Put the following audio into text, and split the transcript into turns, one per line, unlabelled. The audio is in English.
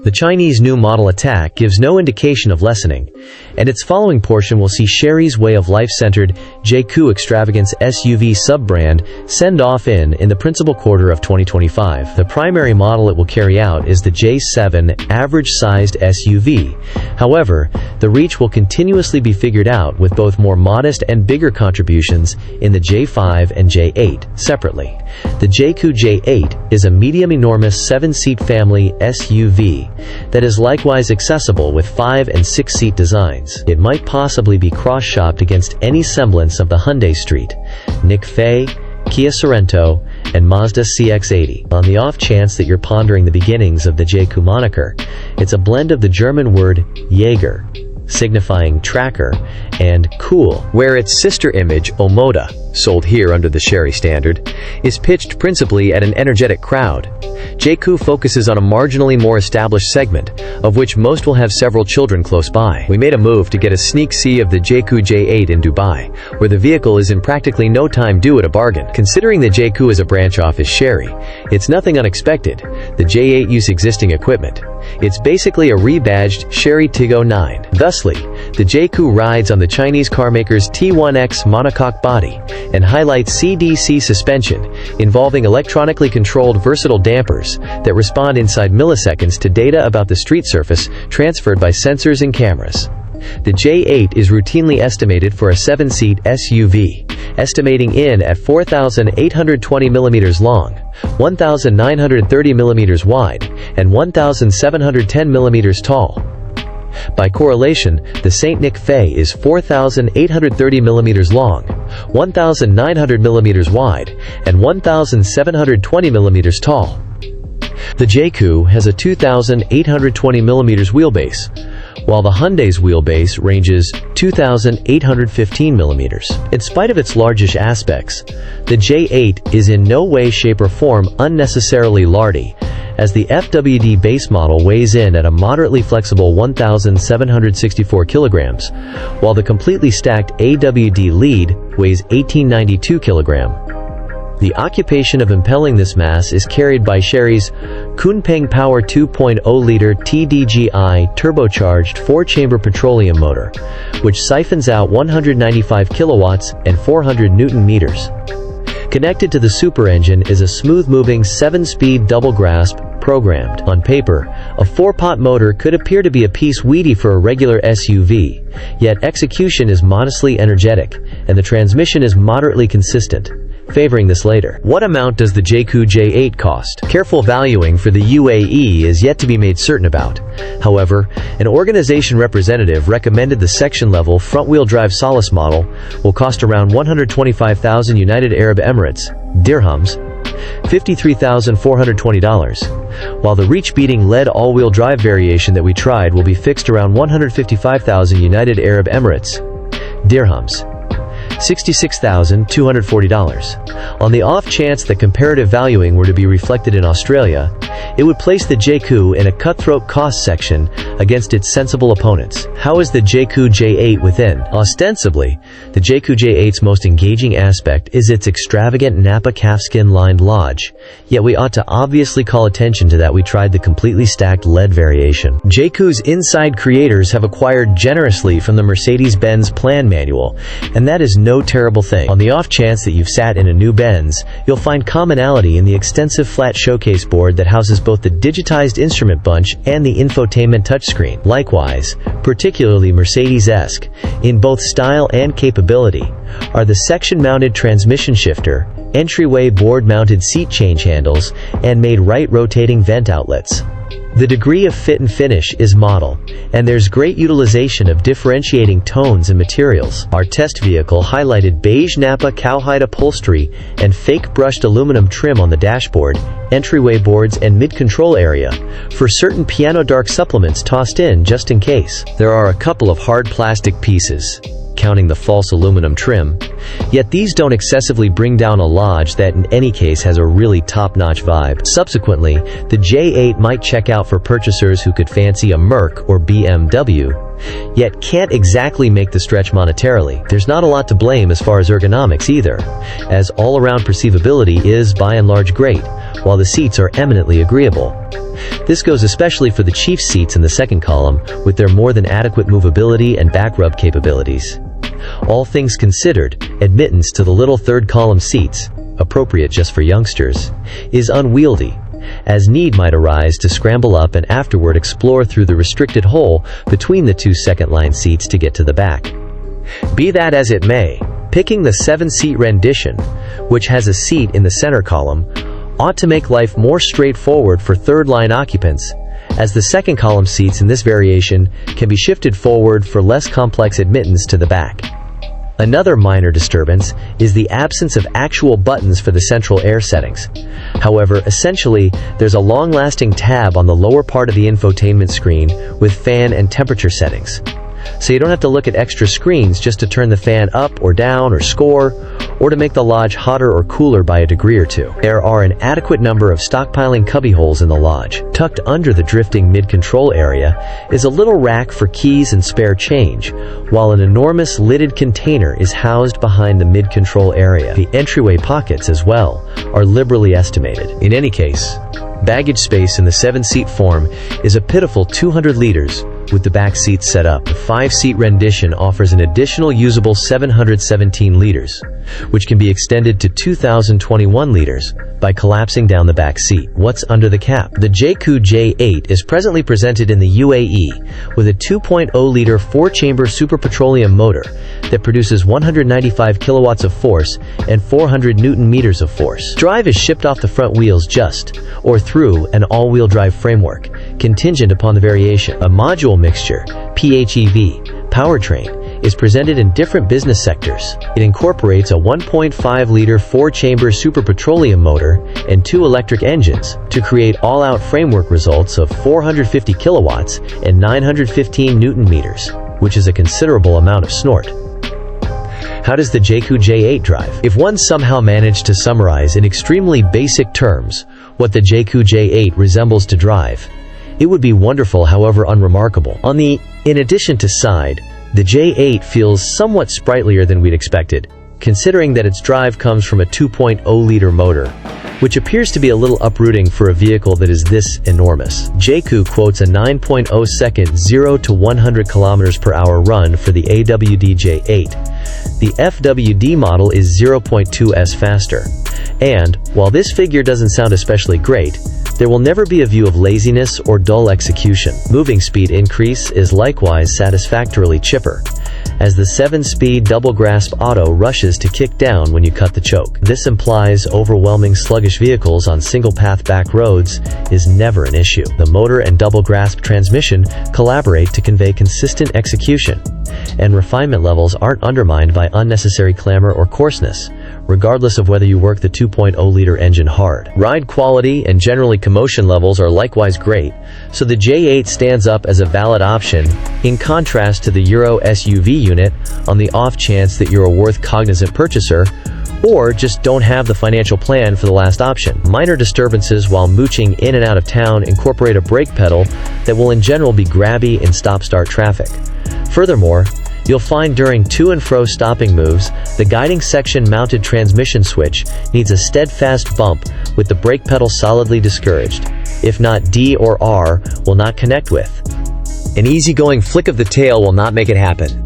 The Chinese new model attack gives no indication of lessening, and its following portion will see Chery's way of life-centered Jaecoo extravagance SUV sub-brand send off in the principal quarter of 2025. The primary model it will carry out is the J7 average-sized SUV. However, the reach will continuously be figured out with both more modest and bigger contributions in the J5 and J8 separately. The Jaecoo J8 is a medium-enormous 7-seat family SUV that is likewise accessible with 5- and 6-seat designs. It might possibly be cross-shopped against any semblance of the Hyundai Street, Nick Fei, Kia Sorento, and Mazda CX-80. On the off chance that you're pondering the beginnings of the Jaecoo moniker, it's a blend of the German word Jäger, signifying tracker, and cool, where its sister image, Omoda, sold here under the Chery standard, is pitched principally at an energetic crowd. Jaecoo focuses on a marginally more established segment, of which most will have several children close by. We made a move to get a sneak see of the Jaecoo J8 in Dubai, where the vehicle is in practically no time due at a bargain. Considering that Jaecoo is a branch off his Chery, it's nothing unexpected. The J8 uses existing equipment. It's basically a rebadged Chery Tiggo 9. Thusly, the Jaecoo rides on the Chinese carmaker's T1X monocoque body and highlights CDC suspension involving electronically controlled versatile dampers that respond inside milliseconds to data about the street surface transferred by sensors and cameras. The J8 is routinely estimated for a 7-seat SUV, estimating in at 4,820 mm long, 1,930 mm wide, and 1,710 mm tall. By correlation, the St. Nick Fei is 4,830 mm long, 1,900 mm wide, and 1,720 mm tall. The Jaecoo has a 2,820 mm wheelbase, while the Hyundai's wheelbase ranges 2,815 mm. In spite of its largish aspects, the J8 is in no way, shape, or form unnecessarily lardy, as the FWD base model weighs in at a moderately flexible 1,764 kilograms, while the completely stacked AWD lead weighs 1,892 kilograms. The occupation of impelling this mass is carried by Chery's Kunpeng Power 2.0-liter TDGI turbocharged 4-chamber petroleum motor, which siphons out 195 kilowatts and 400 newton meters. Connected to the super engine is a smooth-moving 7-speed double-grasp programmed. On paper, a 4-pot motor could appear to be a piece weedy for a regular SUV, yet execution is modestly energetic, and the transmission is moderately consistent, favoring this later. What amount does the Jaecoo J8 cost? Careful valuing for the UAE is yet to be made certain about. However, an organization representative recommended the section-level front-wheel drive Solace model will cost around 125,000 United Arab Emirates dirhams, $53,420, while the reach-beating LED all-wheel drive variation that we tried will be fixed around 155,000 United Arab Emirates dirhams, $66,240. On the off chance that comparative valuing were to be reflected in Australia, it would place the Jaecoo in a cutthroat cost section against its sensible opponents. How is the Jaecoo J8 within? Ostensibly, the Jaecoo J8's most engaging aspect is its extravagant Napa calfskin-lined lodge, yet we ought to obviously call attention to that we tried the completely stacked LED variation. Jaecoo's inside creators have acquired generously from the Mercedes-Benz plan manual, and that is no terrible thing. On the off chance that you've sat in a new Benz, you'll find commonality in the extensive flat showcase board that houses both the digitized instrument bunch and the infotainment touchscreen. Likewise, particularly Mercedes-esque, in both style and capability, are the section-mounted transmission shifter, entryway board-mounted seat change handles, and made right rotating vent outlets. The degree of fit and finish is model, and there's great utilization of differentiating tones and materials. Our test vehicle highlighted beige Napa cowhide upholstery and fake brushed aluminum trim on the dashboard, entryway boards, and mid-control area, for certain piano dark supplements tossed in just in case. There are a couple of hard plastic pieces, counting the false aluminum trim, Yet these don't excessively bring down a Lodge that in any case has a really top-notch vibe. Subsequently, the J8 might check out for purchasers who could fancy a Merc or BMW, yet can't exactly make the stretch monetarily. There's not a lot to blame as far as ergonomics either, as all-around perceivability is by and large great, while the seats are eminently agreeable. This goes especially for the chief seats in the second column, with their more than adequate movability and back rub capabilities. All things considered, admittance to the little third column seats, appropriate just for youngsters, is unwieldy, as need might arise to scramble up and afterward explore through the restricted hole between the two second-line seats to get to the back. Be that as it may, picking the 7-seat rendition, which has a seat in the center column, ought to make life more straightforward for third-line occupants, as the second column seats in this variation can be shifted forward for less complex admittance to the back. Another minor disturbance is the absence of actual buttons for the central air settings. However, essentially, there's a long-lasting tab on the lower part of the infotainment screen with fan and temperature settings. So you don't have to look at extra screens just to turn the fan up or down or score, or to make the Lodge hotter or cooler by a degree or two. There are an adequate number of stockpiling cubbyholes in the Lodge. Tucked under the drifting mid-control area is a little rack for keys and spare change, while an enormous lidded container is housed behind the mid-control area. The entryway pockets, as well, are liberally estimated. In any case, baggage space in the 7-seat form is a pitiful 200 liters, with the back seats set up. The 5-seat rendition offers an additional usable 717 liters, which can be extended to 2,021 liters by collapsing down the back seat. What's under the cap? The Jaecoo J8 is presently presented in the UAE with a 2.0-liter 4-chamber super petroleum motor that produces 195 kilowatts of force and 400 newton-meters of force. Drive is shipped off the front wheels just, or through, an all-wheel drive framework, contingent upon the variation. A module mixture, PHEV, powertrain, is presented in different business sectors. It incorporates a 1.5-liter 4-chamber super petroleum motor and 2 electric engines to create all-out framework results of 450 kilowatts and 915 newton-meters, which is a considerable amount of snort. How does the Jaecoo J8 drive? If one somehow managed to summarize in extremely basic terms what the Jaecoo J8 resembles to drive, it would be wonderful, however unremarkable. In addition to side, the J8 feels somewhat sprightlier than we'd expected, considering that its drive comes from a 2.0-liter motor, which appears to be a little uprooting for a vehicle that is this enormous. Jaecoo quotes a 9.0-second 0 to 100 km/h run for the AWD J8. The FWD model is 0.2s faster. And, while this figure doesn't sound especially great, there will never be a view of laziness or dull execution. Moving speed increase is likewise satisfactorily chipper, as the 7-speed double grasp auto rushes to kick down when you cut the choke. This implies overwhelming sluggish vehicles on single-path back roads is never an issue. The motor and double grasp transmission collaborate to convey consistent execution, and refinement levels aren't undermined by unnecessary clamor or coarseness, regardless of whether you work the 2.0-liter engine hard. Ride quality and generally commotion levels are likewise great, so the J8 stands up as a valid option, in contrast to the Euro SUV unit, on the off chance that you're a worth-cognizant purchaser, or just don't have the financial plan for the last option. Minor disturbances while mooching in and out of town incorporate a brake pedal that will in general be grabby in stop-start traffic. Furthermore, you'll find during to and fro stopping moves, the guiding section-mounted transmission switch needs a steadfast bump with the brake pedal solidly discouraged. If not, D or R will not connect with. An easygoing flick of the tail will not make it happen.